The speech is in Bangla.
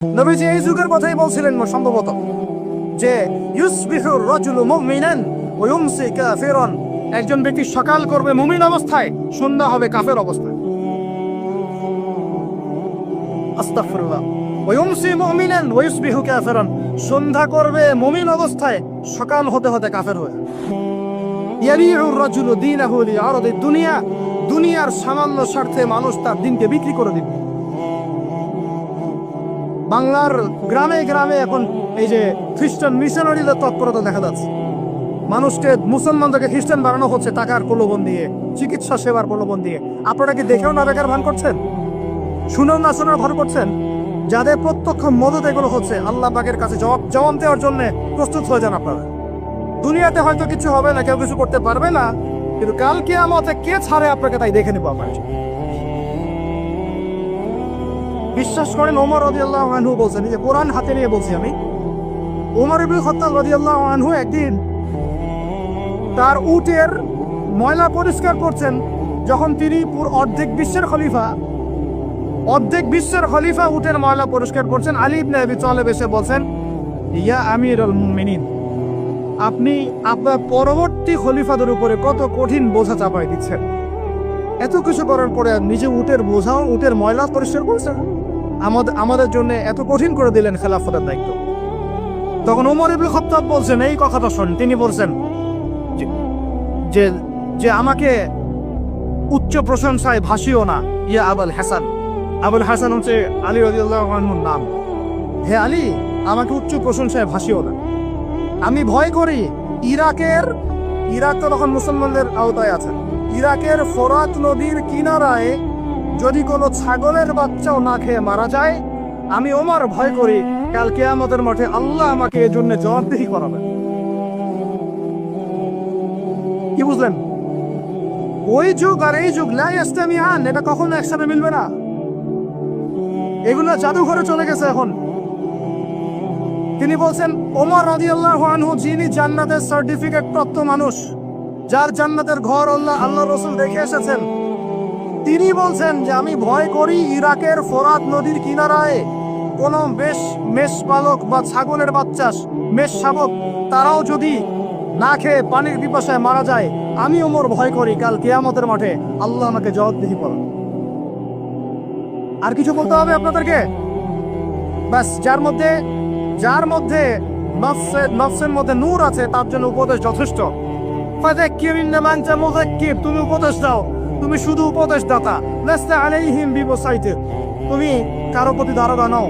নবীজি এই যুগের কথাই বলছিলেন সম্ভবত, যে ইউসবিহুর রাজুলু মুমিনান ওয়া ইউমসি কাফিরান, একজন ব্যক্তি সকাল করবে মুমিন অবস্থায়, সন্ধ্যা হবে কাফের অবস্থায়। আস্তাগফিরুল্লাহ। ওয়া ইউমসি মুমিনান ওয়া ইউসবিহু কাফিরান, সন্ধ্যা করবে মুমিন অবস্থায়, সকাল হতে হতে কাফের হয়ে। ইয়াবিউর রাজুলু দীনাহু লিআরদি দুনিয়া, দুনিয়ার সামান্য স্বার্থে মানুষ তার দিনকে বিক্রি করে দিবে। বাংলার গ্রামে গ্রামে এখন এই যে খ্রিস্টান মিশনারিদের তৎপরতা দেখা যাচ্ছে। মানুষকে, মুসলমানদেরকে খ্রিস্টান বানানো হচ্ছে টাকার প্রলোভন দিয়ে, চিকিৎসা সেবার প্রলোভন দিয়ে। আপনারা কি দেখেও না বেকার ভান করছেন, শুনেও না শোনার ভান করছেন? যাদের প্রত্যক্ষ মদত এগুলো হচ্ছে, আল্লাহ পাকের কাছে জবাব দেওয়ার জন্য প্রস্তুত হয়ে যান আপনারা। দুনিয়াতে হয়তো কিছু হবে না, কেউ কিছু করতে পারবে না, কিন্তু কাল কিয়ামতে কে ছাড়ে আপনাকে তাই দেখে নেব আপনার। বিশ্বাস করেন, ওমর রাদিয়াল্লাহু আনহু বলছেন, যে কোরআন হাতে নিয়ে বলছি আমি, ওমর ইবনে খাত্তাব রাদিয়াল্লাহু আনহু একদিন তার উটের ময়লা পরিষ্কার করছেন, যখন তিনি অর্ধেক বিশ্বের খলিফা উটের ময়লা পরিষ্কার করছেন। আলী ইবনে আবি তালেব এসে বলছেন, ইয়া আমিরুল মুমিনিন, আপনি আপনার পরবর্তী খলিফাদের উপরে কত কঠিন বোঝা চাপাই দিচ্ছেন। এত কিছু করার পরে নিজে উটের বোঝাও, উটের ময়লা পরিষ্কার করছেন, আমাদের জন্য এত কঠিন করে দিলেন খেলাফতের দায়িত্ব। তখন ওমর ইবনে খাত্তাব বলছেন, এই কথাটা শোন। তিনি বলছেন যে যে আমাকে উচ্চ প্রশংসায় ভাসিও না, ইয়া আবুল হাসান। আবুল হাসান হচ্ছে আলী রাদিয়াল্লাহু আনহুর নাম। হে আলী, আমাকে উচ্চ প্রশংসায় ভাসিও না। আমি ভয় করি ইরাক তো তখন মুসলমানদের আওতায় আছে, ইরাকের ফোরাত নদীর কিনারায় যদি কোনো ছাগলের বাচ্চাও না খেয়ে মারা যায়, আমি ওমর ভয় করি কাল কিয়ামতের মাঠে আল্লাহ আমাকে এর জন্য জবাবদিহি করাবেন। কি বুঝলেন? ওই যুগ আর এই যুগ লা ইস্তামিআন, এটা কখনো একসাথে মিলবে না। এগুলো জাদুঘরে চলে গেছে এখন। তিনি বলছেন, ওমর রাদিয়াল্লাহু আনহু যিনি জান্নাতের সার্টিফিকেট প্রাপ্ত মানুষ, যার জান্নাতের ঘর আল্লাহ রাসূল দেখে এসেছেন, তিনি বলছেন যে আমি ভয় করি ইরাকের ফোরাত নদীর কিনারায় কোন মেষপালক বা ছাগলের বাচ্চা, মেষ শাবক, তারাও যদি না খেয়ে পানির পিপাসায় মারা যায়, আমি ওমর ভয় করি কাল কিয়ামতের মাঠে আল্লাহ আমাকে জবাবদিহি করেন। আর কিছু বলতে হবে আপনাদেরকে? ব্যাস, যার মধ্যে নফসের মধ্যে নূর আছে, তার জন্য উপদেশ যথেষ্ট। তুমি উপদেশ দাও, তুমি শুধু উপদেশ দাতা। লাস্তা আলাইহিম বিমুসাইতির, তুমি কারো প্রতি দারোগা নও।